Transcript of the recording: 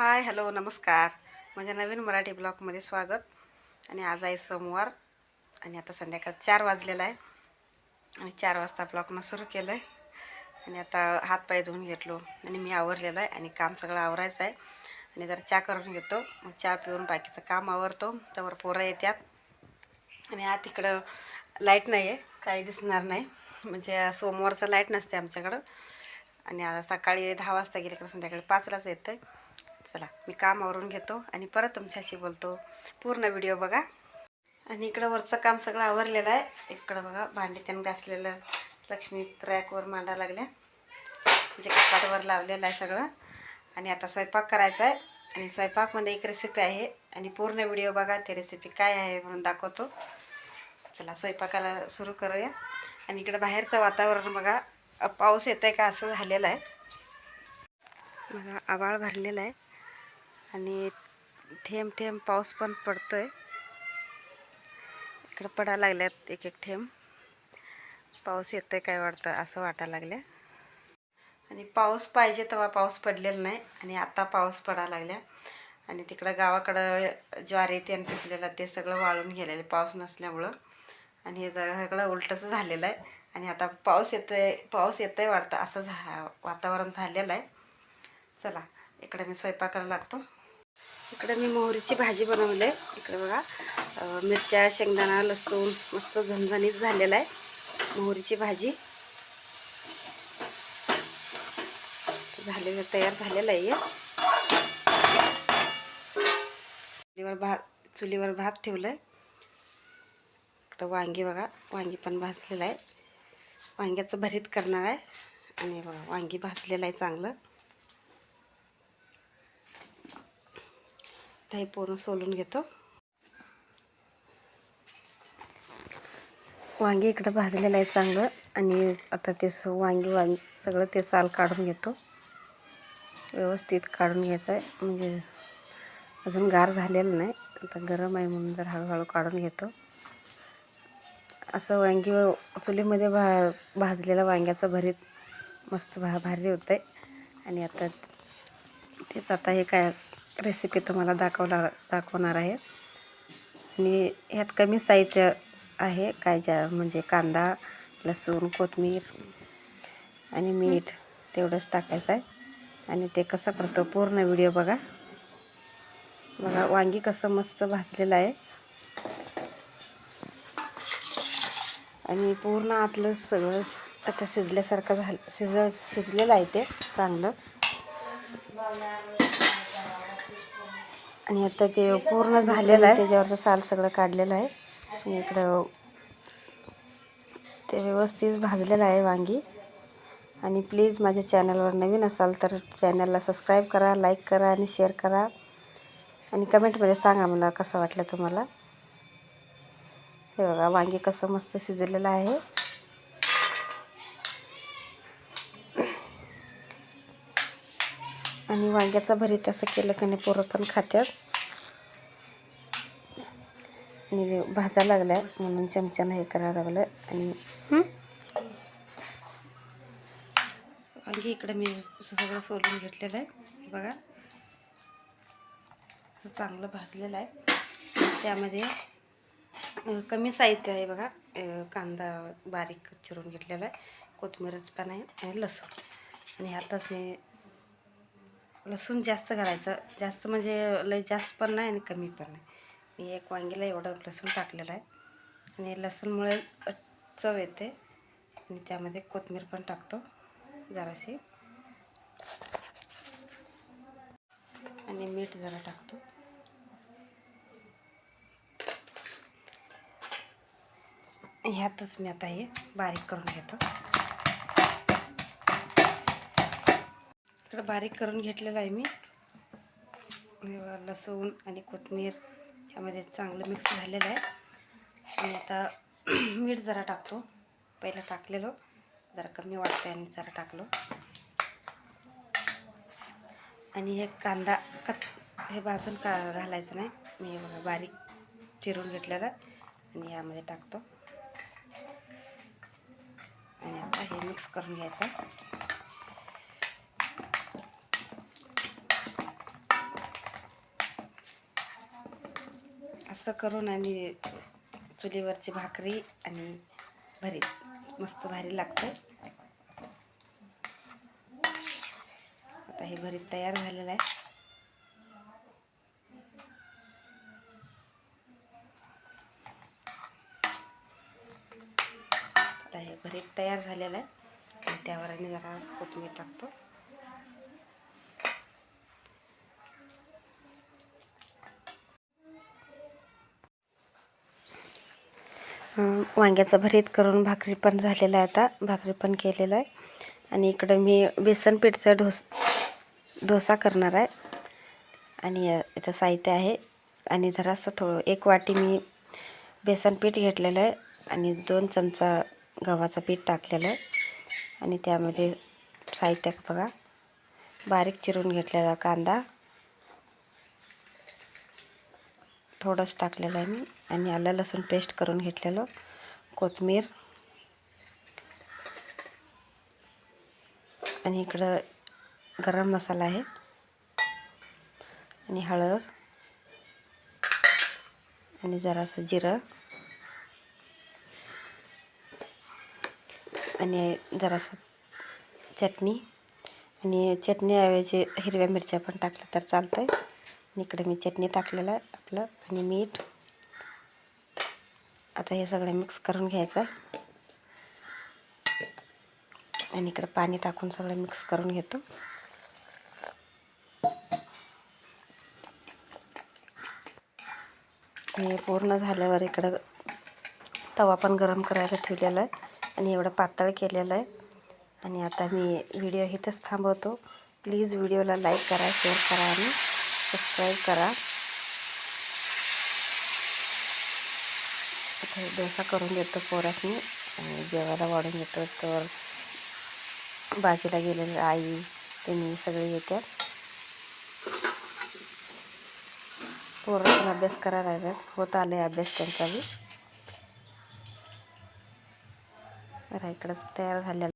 Hi hello नमस्कार. माझ्या नवीन मराठी ब्लॉगमध्ये स्वागत. आणि आज आहे सोमवार आणि आता संध्याकाळ 4 वाजलेला आहे आणि 4 वाजता ब्लॉगनं सुरू केलं आहे. आणि आता हातपाय धुवून घेतलो आणि मी आवरलेलं आहे आणि काम सगळं आवरायचं आहे. आणि जरा चहा करून घेतो, मग चहा पिऊन बाकीचं काम आवरतो. त्यावर पोरं येतात आणि आत इकडं लाईट नाही आहे, काही दिसणार नाही. म्हणजे सोमवारचं लाईट नसते आमच्याकडं. आणि आता सकाळी 10 वाजता गेले का संध्याकाळी 5लाच येतं आहे. चला मी काम आवरून घेतो आणि परत तुमच्याशी बोलतो. पूर्ण व्हिडिओ बघा. आणि इकडं वरचं काम सगळं आवरलेलं आहे. इकडं बघा भांडी त्यानं घासलेलं लक्ष्मी रॅकवर मांडा लागल्या, म्हणजे कपाटवर लावलेलं आहे सगळं. आणि आता स्वयंपाक करायचा आहे आणि स्वयंपाकमध्ये एक रेसिपी आहे आणि पूर्ण व्हिडिओ बघा. ती रेसिपी काय आहे म्हणून दाखवतो. चला स्वयंपाकाला सुरू करूया. आणि इकडं बाहेरचं वातावरण बघा, पाऊस येतं आहे का असं झालेलं आहे बघा. आभाळ भरलेलं आहे आणि थेंब थेंब पाऊस पण पडतोय. इकडं पडायला लागल्यात एक एक थेंब. पाऊस येतोय काय वाटतं असं वाटायला लागलं. आणि पाऊस पाहिजे तेव्हा पाऊस पडलेला नाही आणि आता पाऊस पडायला लागल्या. आणि तिकडं गावाकडं ज्वारी ते पिकलेलं ते सगळं वाळून गेलेलं पाऊस नसल्यामुळं. आणि हे सगळं उलटंच झालेलं आहे. आणि आता पाऊस येतोय वाटतं असं वातावरण झालेलं आहे. चला इकडे मी स्वयंपाकाला लागतो. इकडे मी मोहरीची भाजी बनवली आहे. इकडे बघा मिरच्या, शेंगदाणा, लसूण मस्त झणझणीत झालेला आहे. मोहरीची भाजी तयार झालेलं आहे. चुलीवर भात ठेवलं आहे. इकडं वांगी बघा, वांगी पण भाजलेलं आहे. वांग्याचं भरीत करणार आहे. आणि बघा वांगी भाजलेलं आहे चांगलं. हे पूर्ण सोलून घेतो. वांगी इकडं भाजलेलं आहे चांगलं. आणि आता ते वांगी सगळं ते साल काढून घेतो. व्यवस्थित काढून घ्यायचं आहे, म्हणजे अजून गार झालेलं नाही. आता गरम आहे म्हणून जर हळूहळू काढून घेतो. असं वांगी चुलीमध्ये भाजलेलं वांग्याचं भरीत मस्त भारी होतं आहे. आणि आता तेच आता हे काय रेसिपी तुम्हाला दाखवणार आहे. आणि ह्यात कमी साहित्य आहे काय, म्हणजे कांदा, लसूण, कोथिंबीर आणि मीठ तेवढंच टाकायचं आहे. आणि ते कसं करतो पूर्ण व्हिडिओ बघा. वांगी कसं मस्त भाजलेलं आहे आणि पूर्ण आतलं सगळं आता शिजल्यासारखं शिजलेलं आहे ते चांगलं. आणि आता ते पूर्ण झालेलं आहे. त्याच्यावरचं साल सगळं काढलेलं आहे. आणि इकडं ते व्यवस्थित भाजलेलं आहे वांगी. आणि प्लीज माझ्या चॅनलवर नवीन असाल तर चॅनलला सबस्क्राईब करा, लाईक करा आणि शेअर करा. आणि कमेंटमध्ये सांगा मला कसं वाटलं तुम्हाला. हे बघा वांगी कसं मस्त शिजलेलं आहे. आणि वांग्याचं भरीत असं केलं की नाही पोरं पण खात्यात. आणि भाजायला लागल्या म्हणून चमच्यानं हे करायला लागलं. आणि वांगी इकडे मी सगळं सोलून घेतलेलं आहे बघा. चांगलं भाजलेलं आहे. त्यामध्ये कमी साहित्य आहे बघा. कांदा बारीक चिरून घेतलेला आहे, कोथिंबीरच पण आहे आणि लसूण. आणि ह्यातच मी लसूण जास्त घालायचं, जास्त म्हणजे लय जास्त पण नाही आणि कमी पण नाही. मी एक वांगीला एवढं लसूण टाकलेलं आहे. आणि लसूणमुळे चव येते. आणि त्यामध्ये कोथिंबीर पण टाकतो जराशी. आणि मीठ जरा टाकतो. ह्यातच मी आता हे बारीक करून घेतो. इकडं बारीक करून घेतलेलं आहे मी. लसूण आणि कोथिंबीर यामध्ये चांगलं मिक्स झालेलं आहे. आणि आता मीठ जरा टाकतो. पहिलं टाकलेलं जरा कमी वाटतं आणि जरा टाकलो. आणि हे कांदा हे भाजून घालायचं नाही. मी हे बघा बारीक चिरून घेतलेलं आणि यामध्ये टाकतो. आणि आता हे मिक्स करून घ्यायचं. असं करून आणि चुलीवरची भाकरी आणि भरीत मस्त भारी लागतं. आता हे भरीत तयार झालेलं आहे. आता हे भरीत तयार झालेलं आहे आणि त्यावर आणि जरा कोथिंबीर टाकतो. वांग्याचं भरीत करून भाकरी पण झालेलं आहे. आता भाकरी पण केलेलं आहे आणि इकडं मी बेसन पीठचा डोसा करणार आहे. आणि इथं साहित्य आहे आणि जरासं एक वाटी मी बेसन पीठ घेतलेलं आहे आणि 2 चमचा गव्हाचं पीठ टाकलेलं आहे. आणि त्यामध्ये साहित्य बघा, बारीक चिरून घेतलेला कांदा थोडंच टाकलेलं आहे मी आणि आलं लसूण पेस्ट करून घेतलेलं, कोथिंबीर आणि इकडं गरम मसाला आहे आणि हळद आणि जरासं जिरं आणि जरासं चटणी आणि चटणीऐवजी हिरव्या मिरच्या पण टाकल्या तर चालतं आहे. आणि इकडे मी चटणी टाकलेलं आहे आपलं आणि मीठ. आता हे सगळं मिक्स करून घ्यायचं आणि इकडे पाणी टाकून सगळं मिक्स करून घेतो. हे पूर्ण झाल्यावर इकडं तवा पण गरम करायला ठेवलेला आहे आणि एवढं पातळ केलेलं आहे. आणि आता मी व्हिडिओ इथंच थांबवतो. प्लीज व्हिडिओला लाईक करा, शेअर करा आणि सबस्क्राईब करा. आता हे डोसा करून देतो पोरासनी आणि जेवायला वाढून देतो. तर बाजूला गेलेले आई त्यांनी सगळे येतात. पोरं पण अभ्यास करायला लागतात, होत आले अभ्यास त्यांचा बी. बरं इकडंच तयार झालेला